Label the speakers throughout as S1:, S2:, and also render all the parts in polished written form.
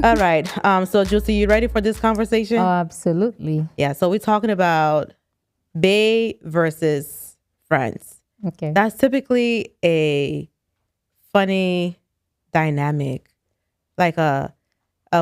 S1: All right. So Juicy, you ready for this conversation?
S2: Absolutely.
S1: Yeah. So we're talking about bae versus friends.
S2: Okay.
S1: That's typically a funny dynamic, like a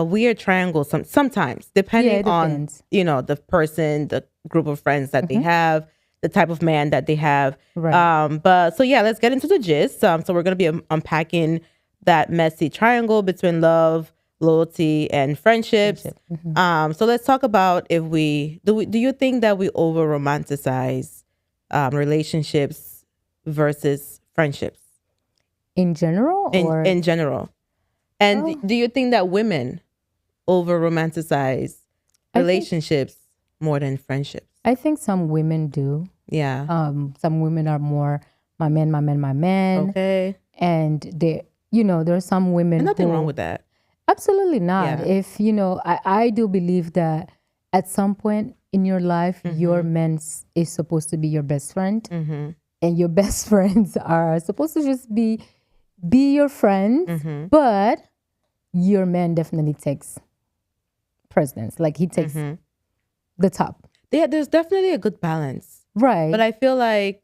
S1: weird triangle. Sometimes,
S2: Yeah,
S1: depending
S2: it
S1: on
S2: depends.
S1: the person, the group of friends that they
S2: Mm-hmm.
S1: have, the type of man that they have.
S2: Right.
S1: But so yeah, let's get into the gist. So we're gonna be unpacking that messy triangle between love, loyalty, and friendships.
S2: Friendship. Mm-hmm.
S1: So let's talk about if do you think that we over romanticize relationships versus friendships
S2: In general, or
S1: in general? And
S2: well,
S1: do you think that women over romanticize
S2: I think
S1: relationships more than friendships?
S2: I think some women do.
S1: Yeah.
S2: Some women are more my man, my man, my man,
S1: Okay.
S2: and there are some
S1: And
S2: women
S1: nothing wrong
S2: who
S1: with that.
S2: absolutely not.
S1: Yeah.
S2: If I do believe that at some point in your life, your man is supposed to be your best friend,
S1: Mm-hmm.
S2: and your best friends are supposed to just be your friends,
S1: Mm-hmm.
S2: but your man definitely takes precedence. Like he takes
S1: Mm-hmm.
S2: the top.
S1: Yeah, there's definitely a good balance.
S2: Right.
S1: But I feel like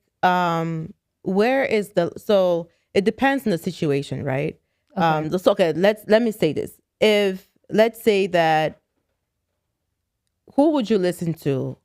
S1: where is the so it depends on the situation, right?
S2: Okay.
S1: So okay, let me say this. If let's say that who would you listen to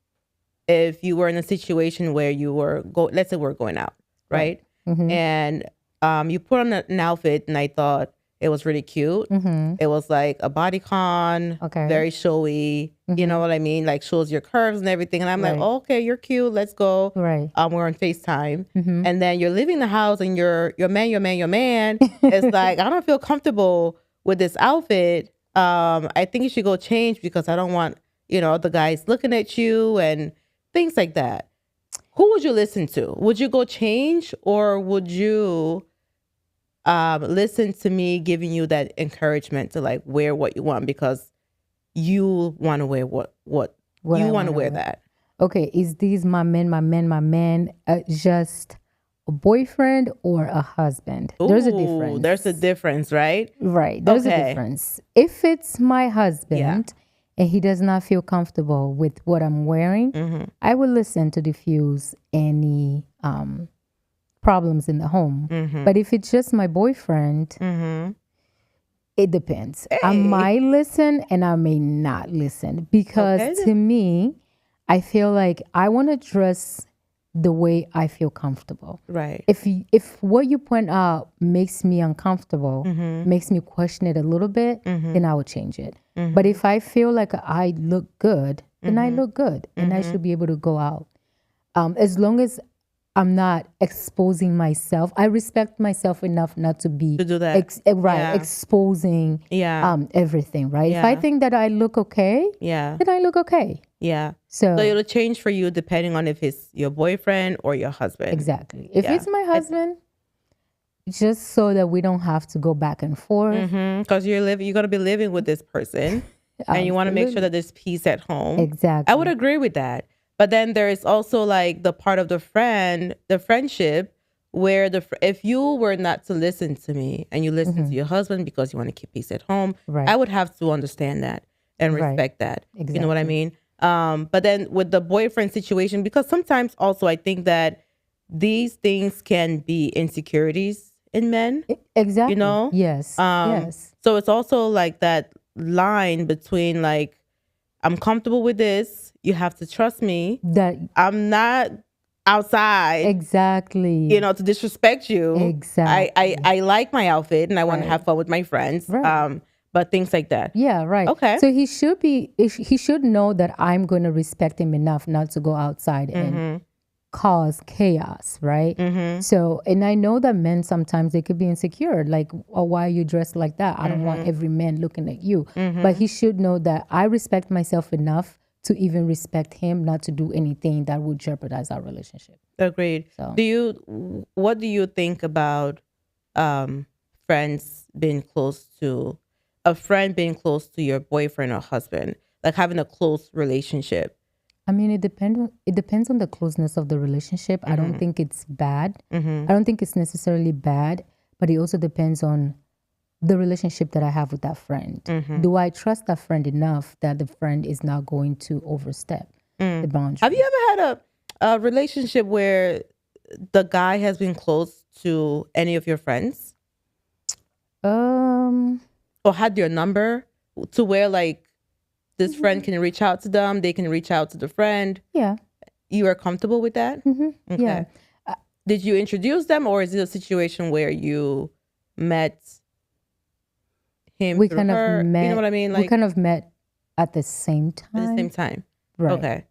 S1: if you were in a situation where you were let's say we're going out,
S2: Right.
S1: right?
S2: Mm-hmm.
S1: And you put on an outfit and I thought it was really cute.
S2: Mm-hmm.
S1: It was like a bodycon,
S2: Okay.
S1: very showy. You know what I mean? Like shows your curves and everything. And I'm like,
S2: Right.
S1: oh, okay, you're cute. Let's go.
S2: Right.
S1: We're on FaceTime.
S2: Mm-hmm.
S1: And then you're leaving the house and your man is like, I don't feel comfortable with this outfit. I think you should go change because I don't want, the guys looking at you and things like that. Who would you listen to? Would you go change or would you listen to me giving you that encouragement to like wear what you want because you want to wear what
S2: What
S1: you
S2: I
S1: want to
S2: wanna
S1: wear
S2: wear.
S1: that.
S2: Okay, is these my man, just a boyfriend or a husband? There's a
S1: Ooh,
S2: difference.
S1: there's a difference, right?
S2: Right. There's a
S1: Okay.
S2: difference. If it's my husband and he does not feel comfortable with what I'm wearing,
S1: Mm-hmm.
S2: I will listen to diffuse any problems in the home.
S1: Mm-hmm.
S2: But if it's just my boyfriend,
S1: Mm-hmm.
S2: it depends. I
S1: Hey.
S2: might listen and I may not listen because
S1: Okay.
S2: to me, I feel like I want to dress the way I feel comfortable.
S1: Right.
S2: If what you point out makes me uncomfortable,
S1: Mm-hmm.
S2: makes me question it a little bit,
S1: Mm-hmm.
S2: then I will change it.
S1: Mm-hmm.
S2: But if I feel like I look good, then I
S1: Mhm.
S2: look good and I
S1: Mhm.
S2: should be able to go out. As long as I'm not exposing myself, I respect myself enough not to be
S1: To do that. Yeah.
S2: exposing
S1: Yeah.
S2: everything, right? If I
S1: Yeah.
S2: think that I look okay,
S1: Yeah.
S2: then I look okay.
S1: Yeah.
S2: So
S1: So it'll change for you depending on if it's your boyfriend or your husband.
S2: exactly. If
S1: Yeah.
S2: it's my husband, just so that we don't have to go back and forth.
S1: Because you're gonna be living with this person, and you want to make sure
S2: Absolutely.
S1: that there's peace at home.
S2: Exactly.
S1: I would agree with that. But then there is also like the part of the friendship, where if you were not to listen to me and you listen to your husband because you want to keep peace at home,
S2: Right.
S1: I would have to understand that and
S2: Right.
S1: respect that. You know what I
S2: Exactly.
S1: mean? But then with the boyfriend situation, because sometimes also I think that these things can be insecurities in men.
S2: Exactly.
S1: You know?
S2: Yes. Yes.
S1: So it's also like that line between like, I'm comfortable with this. You have to trust me.
S2: That
S1: I'm not outside,
S2: exactly.
S1: to disrespect you.
S2: Exactly.
S1: I like my outfit and I want to
S2: Right.
S1: have fun with my friends.
S2: Right.
S1: But things like that.
S2: Yeah, right.
S1: Okay.
S2: So he should know that I'm going to respect him enough not to go outside and cause chaos, right? So, and I know that men sometimes they could be insecure, like, oh, why are you dressed like that? I don't want every man looking at you. But he should know that I respect myself enough to even respect him, not to do anything that would jeopardize our relationship.
S1: Agreed.
S2: So
S1: What do you think about friends being close to a friend being close to your boyfriend or husband, like having a close relationship?
S2: I mean, it depends on the closeness of the relationship. I don't think it's bad. I don't think it's necessarily bad, but it also depends on the relationship that I have with that friend. Do I trust that friend enough that the friend is not going to overstep the boundary?
S1: Have you ever had a relationship where the guy has been close to any of your friends? Or had your number to where like this friend can reach out to them, they can reach out to the friend?
S2: Yeah.
S1: You are comfortable with that? Okay.
S2: Yeah.
S1: Did you introduce them, or is it a situation where you met him
S2: We
S1: through
S2: kind
S1: her?
S2: of met.
S1: You know what I mean?
S2: We
S1: Like
S2: kind of met at the same
S1: at the
S2: time.
S1: same time.
S2: Right.
S1: Okay.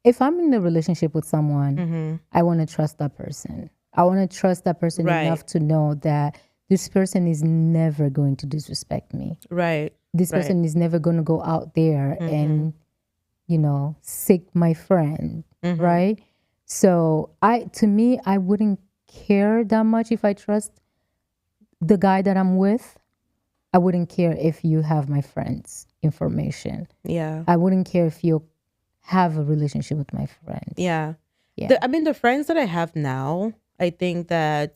S2: If I'm in a relationship with someone, I want to trust that person. I want to trust that person
S1: Right.
S2: enough to know that this person is never going to disrespect me.
S1: Right.
S2: This
S1: Right.
S2: person is never going to go out there and, sick my friend, right? So to me, I wouldn't care that much if I trust the guy that I'm with. I wouldn't care if you have my friend's information.
S1: Yeah.
S2: I wouldn't care if you have a relationship with my friend.
S1: Yeah.
S2: Yeah.
S1: The friends that I have now, I think that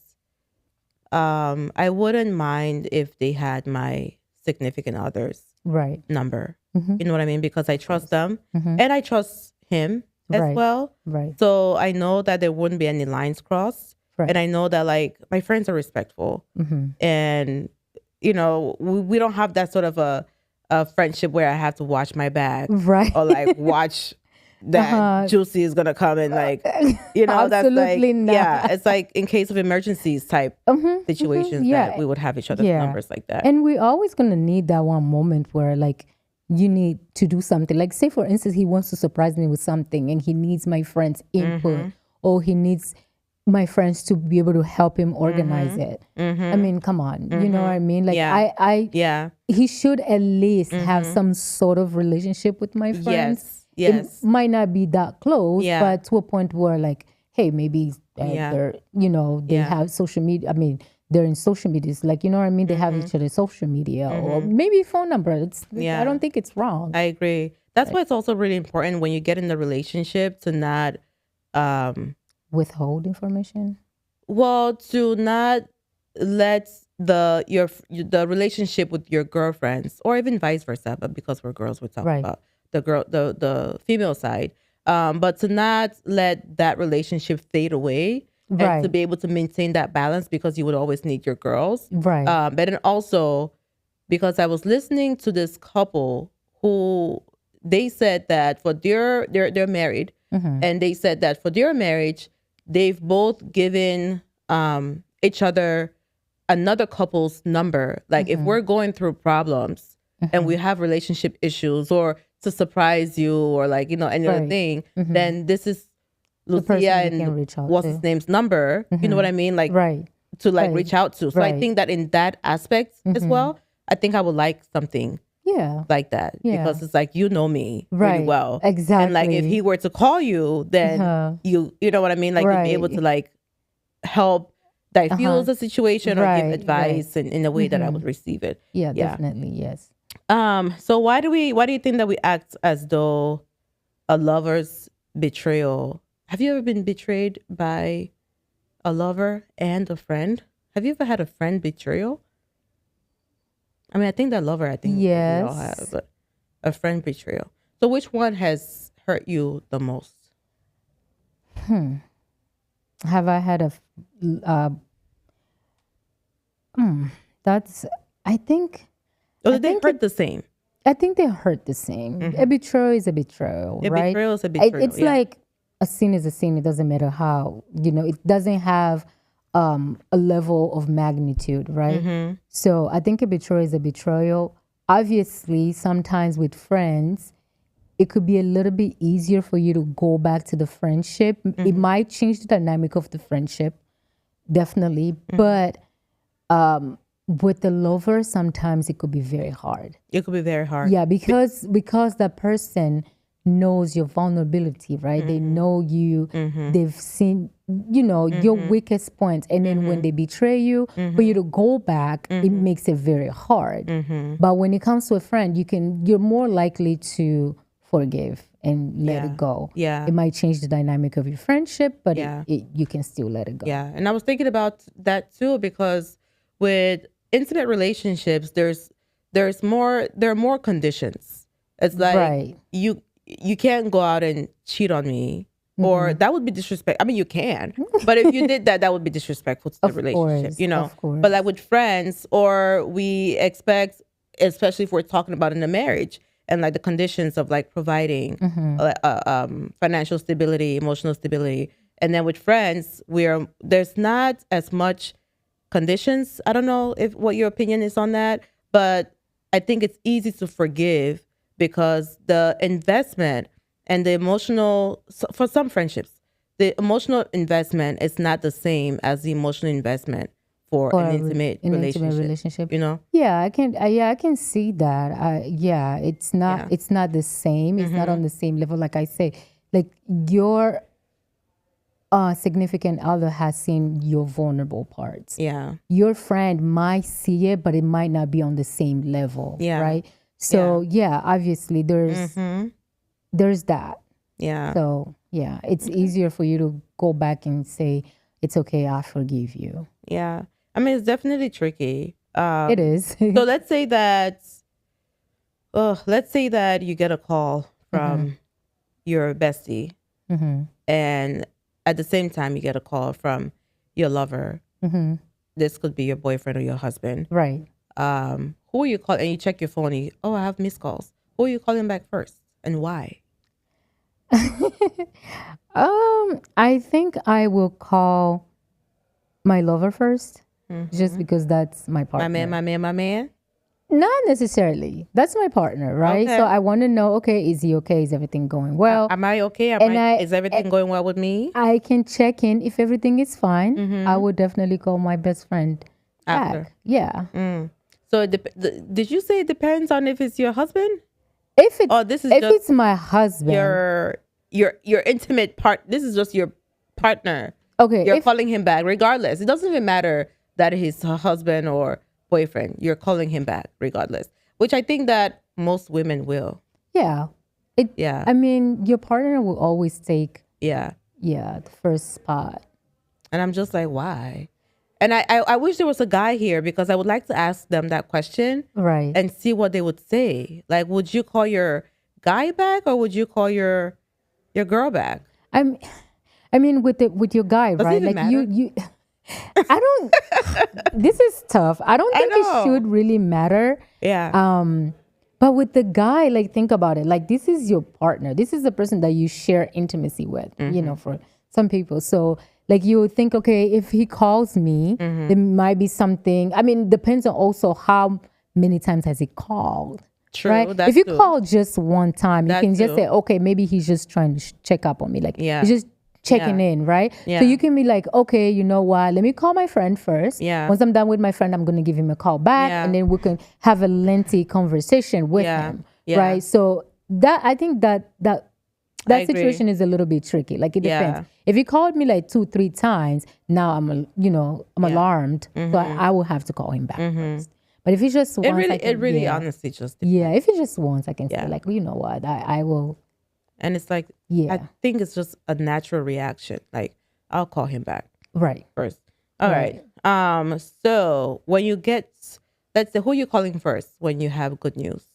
S1: I wouldn't mind if they had my significant other's
S2: Right.
S1: number. You know what I mean? Because I trust them and I trust him as
S2: Right.
S1: well.
S2: Right.
S1: So I know that there wouldn't be any lines crossed.
S2: Right.
S1: And I know that like my friends are respectful. And, we don't have that sort of a friendship where I have to watch my back.
S2: Right.
S1: Or like watch that Juicy is gonna come and like, that's
S2: Absolutely
S1: like,
S2: not.
S1: yeah, it's like in case of emergencies type situations
S2: Yeah.
S1: that we would have each other's
S2: Yeah.
S1: numbers like that.
S2: And we're always going to need that one moment where like you need to do something. Like say for instance, he wants to surprise me with something and he needs my friend's input or he needs my friends to be able to help him organize it. I mean, come on. You know what I mean? Like
S1: Yeah.
S2: he should at least have some sort of relationship with my friends.
S1: Yes.
S2: It might not be that close,
S1: Yeah.
S2: but to a point where like, hey, maybe they're, they have social media. I mean, they're in social media. It's like, you know what I mean? They have each other's social media or maybe phone number. I don't think it's wrong.
S1: I agree. That's why it's also really important when you get in the relationship to not
S2: withhold information.
S1: Well, to not let the relationship with your girlfriends or even vice versa, but because we're girls, we're talking
S2: Right.
S1: about the female side. But to not let that relationship fade away and
S2: Right.
S1: to be able to maintain that balance because you would always need your girls.
S2: Right.
S1: But then also because I was listening to this couple who they said that for they're married and they said that for their marriage, they've both given each other another couple's number. Like if we're going through problems and we have relationship issues or to surprise you or like, any other
S2: Right.
S1: thing, then this is
S2: The person
S1: Lucia
S2: you can
S1: and
S2: reach out
S1: what's
S2: to.
S1: his name's number. You know what I mean? Like
S2: Right.
S1: to like
S2: Right.
S1: reach out to. So I
S2: Right.
S1: think that in that aspect as well, I think I would like something
S2: Yeah.
S1: like that because it's like you know me really
S2: Right.
S1: well.
S2: Exactly.
S1: And like if he were to call you, then you know what I mean? Like you'd be able
S2: Right.
S1: to like help diffuse the situation or
S2: Right,
S1: give advice in a way that I would receive it.
S2: Yeah, definitely. Yes.
S1: So why do you think that we act as though a lover's betrayal? Have you ever been betrayed by a lover and a friend? Have you ever had a friend betrayal? I mean, I think that lover, we all
S2: Yes.
S1: have, but a friend betrayal. So which one has hurt you the most?
S2: Have I had that's, I think,
S1: Or did they hurt the same?
S2: I think they hurt the same. A betrayal is a betrayal,
S1: A
S2: right?
S1: betrayal is a betrayal,
S2: It's
S1: yeah.
S2: like a sin is a sin. It doesn't matter how, it doesn't have a level of magnitude, right? So I think a betrayal is a betrayal. Obviously, sometimes with friends, it could be a little bit easier for you to go back to the friendship. It might change the dynamic of the friendship, definitely. But with the lover, sometimes it could be very hard.
S1: It could be very hard.
S2: Yeah, because that person knows your vulnerability, right? They know you. They've seen, your weakest points. And then when they betray you, for you to go back, it makes it very hard. But when it comes to a friend, you're more likely to forgive and let it go.
S1: Yeah.
S2: It might change the dynamic of your friendship, but
S1: Yeah.
S2: you can still let it go.
S1: Yeah. And I was thinking about that too, because with intimate relationships, there are more conditions. It's like
S2: Right.
S1: you can't go out and cheat on me.
S2: Mm-hmm.
S1: Or that would be disrespect. I mean, you can, but if you did that, that would be disrespectful to the relationship,
S2: Of course.
S1: But like with friends, or we expect, especially if we're talking about in a marriage, and like the conditions of like providing financial stability, emotional stability, and then with friends, there's not as much conditions. I don't know what your opinion is on that, but I think it's easy to forgive because the investment and the emotional, for some friendships, the emotional investment is not the same as the emotional investment for an intimate relationship.
S2: Yeah, I can see that. It's not the same. It's not on the same level. Like I say, like your significant other has seen your vulnerable parts.
S1: Yeah.
S2: Your friend might see it, but it might not be on the same level.
S1: Yeah.
S2: Right. So obviously there's that.
S1: Yeah.
S2: So it's easier for you to go back and say, it's okay, I forgive you.
S1: Yeah. I mean, it's definitely tricky.
S2: It is.
S1: So let's say that you get a call from your bestie, and at the same time you get a call from your lover. This could be your boyfriend or your husband.
S2: Right.
S1: Who are you calling? And you check your phone. I have missed calls. Who are you calling back first, and why?
S2: I think I will call my lover first, just because that's my partner.
S1: My man.
S2: Not necessarily. That's my partner, right?
S1: Okay.
S2: So I want to know, okay, is he okay? Is everything going well?
S1: Am I okay? Is everything going well with me?
S2: I can check in. If everything is fine, I would definitely call my best friend
S1: After.
S2: back. Yeah.
S1: So did you say it depends on if it's your husband?
S2: If
S1: if
S2: it's my husband,
S1: your intimate part. This is just your partner.
S2: Okay.
S1: You're calling him back regardless. It doesn't even matter that he's her husband or boyfriend. You're calling him back regardless, which I think that most women will.
S2: Yeah. I mean, your partner will always take the first spot.
S1: And I'm just like, why? And I wish there was a guy here, because I would like to ask them that question,
S2: right,
S1: and see what they would say. Like, would you call your guy back, or would you call your girl back?
S2: I mean, with your guy, right? Like
S1: matter?
S2: you. I don't. This is tough. I don't think it should really matter.
S1: Yeah.
S2: But with the guy, like, think about it. Like, this is your partner. This is the person that you share intimacy with. For some people. So, like, you would think, okay, if he calls me, there might be something. I mean, depends on also how many times has he called.
S1: True.
S2: Right? If you call just one time, you can just say, okay, maybe he's just trying to check up on me. Like, he's just checking in, right?
S1: Yeah.
S2: So you can be like, okay, you know what? Let me call my friend first.
S1: Yeah.
S2: Once I'm done with my friend, I'm going to give him a call back, and then we can have a lengthy conversation with him, right? So that, I think that situation is a little bit tricky. Like, it depends. If he called me like 2-3 times, now I'm alarmed, so I will have to call him back first. But if it's just once,
S1: it really honestly just depends.
S2: Yeah, if it's just once, I can say, like, well, you know what, I will.
S1: And it's like, I think it's just a natural reaction. Like, I'll call him back first. All right. So when you let's say, who are you calling first when you have good news?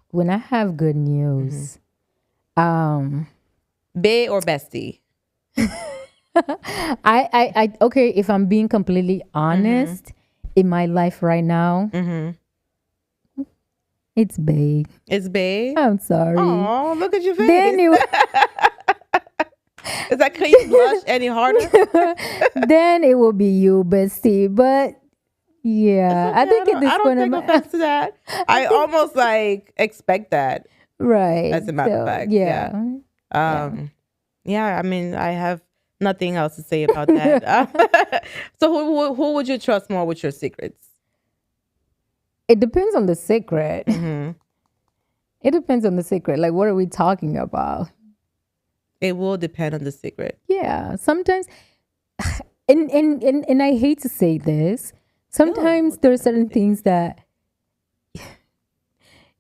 S2: When I have good news,
S1: Bae or bestie?
S2: I okay, if I'm being completely honest, in my life right now, it's Bae.
S1: It's Bae?
S2: I'm sorry.
S1: Oh, look at your face.
S2: Then
S1: Is that, can you blush any harder?
S2: Then it will be you, Bestie. But yeah,
S1: okay.
S2: I think at this
S1: I don't
S2: point,
S1: take offense to that. I almost like expect that.
S2: Right.
S1: As a matter of fact. Yeah. I mean, I have nothing else to say about that. So who would you trust more with your secrets?
S2: It depends on the secret. It depends on the secret. Like, what are we talking about?
S1: It will depend on the secret.
S2: Yeah. Sometimes, and I hate to say this, sometimes there are certain things that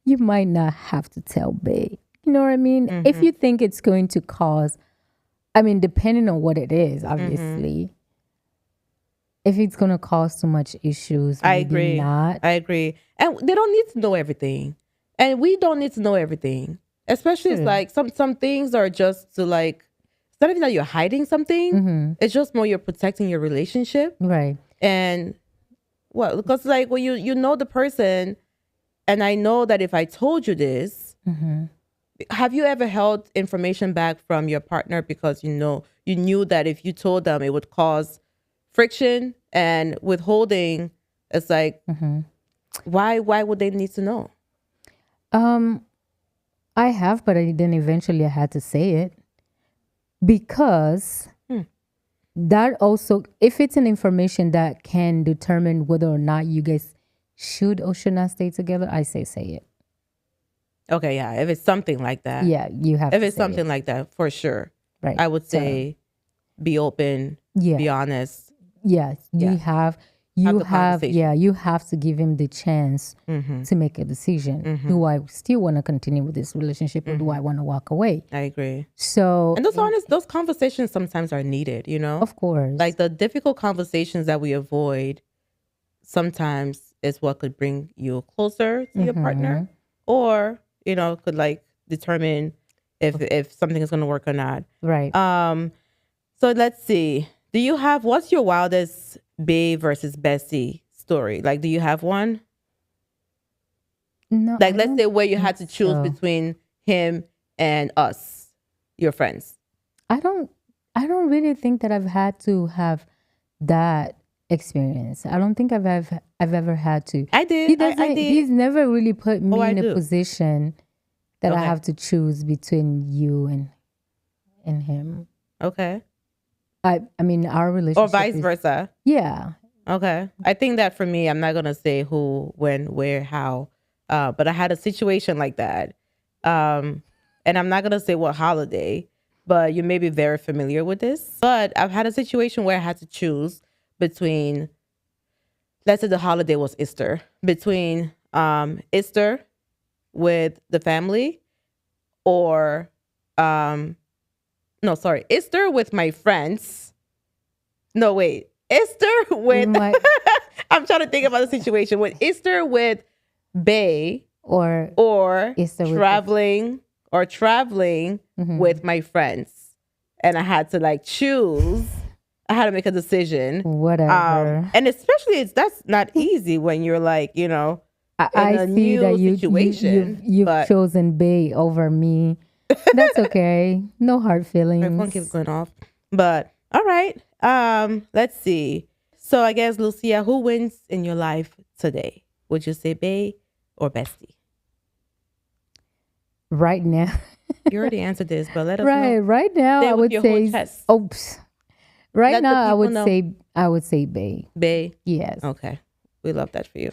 S2: you might not have to tell Bae. You know what I mean? If you think it's going to cause, I mean, depending on what it is, obviously. If it's going to cause too much issues,
S1: I
S2: maybe
S1: agree.
S2: not.
S1: I agree. And they don't need to know everything. And we don't need to know everything. Especially it's like some things are just to like, it's not even that you're hiding something. It's just more you're protecting your relationship.
S2: Right.
S1: And well, because like when you know the person, and I know that if I told you this, have you ever held information back from your partner because you knew that if you told them it would cause friction and withholding? It's like, why would they need to know?
S2: I have, but then eventually I had to say it because that also, if it's an information that can determine whether or not you guys should or should not stay together, I say it.
S1: Okay, yeah. If it's something like that.
S2: Yeah, you have
S1: If
S2: to
S1: it's
S2: say
S1: something
S2: it.
S1: like that, for sure.
S2: Right.
S1: I would say be open,
S2: Yeah.
S1: be honest.
S2: Yes, you have to give him the chance to make a decision. Do I still want to continue with this relationship or do I want to walk away?
S1: I agree.
S2: So,
S1: And those conversations sometimes are needed,
S2: of course.
S1: Like the difficult conversations that we avoid sometimes is what could bring you closer to your partner, or, could like determine if something is going to work or not.
S2: Right.
S1: So let's see. What's your wildest bae versus bestie story? Like, do you have one?
S2: No.
S1: Like, let's say where you had to choose between him and us, your friends.
S2: I don't really think that I've had to have that experience. I don't think I've ever had to.
S1: I did. I did.
S2: He's never really put me in a position that I have to choose between you and him.
S1: Okay.
S2: I mean, our relationship,
S1: or vice versa.
S2: Yeah.
S1: Okay. I think that for me, I'm not gonna say who, when, where, how, but I had a situation like that, and I'm not gonna say what holiday, but you may be very familiar with this. But I've had a situation where I had to choose between, let's say the holiday was Easter, between Easter with the family, or Easter with my friends. No, wait. Easter with I'm trying to think about the situation with Easter with bae or
S2: Easter
S1: traveling with my friends. And I had to like choose. I had to make a decision.
S2: Whatever.
S1: And especially that's not easy when you're like, in a new situation.
S2: You've chosen bae over me. That's okay. No hard feelings.
S1: My phone keeps going off. But all right. Let's see. So I guess, Lucia, who wins in your life today? Would you say bae or bestie?
S2: Right now.
S1: You already answered this, but let us know.
S2: Right now, I would say. Right now, I would say bae.
S1: Bae?
S2: Yes.
S1: Okay. We love that for you.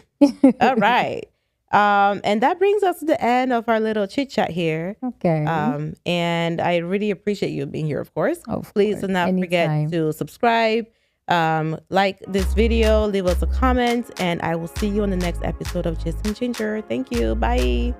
S1: All right. And that brings us to the end of our little chit chat here.
S2: Okay.
S1: And I really appreciate you being here, of course. Please do not forget to subscribe, like this video, leave us a comment, and I will see you on the next episode of Just and Ginger. Thank you. Bye.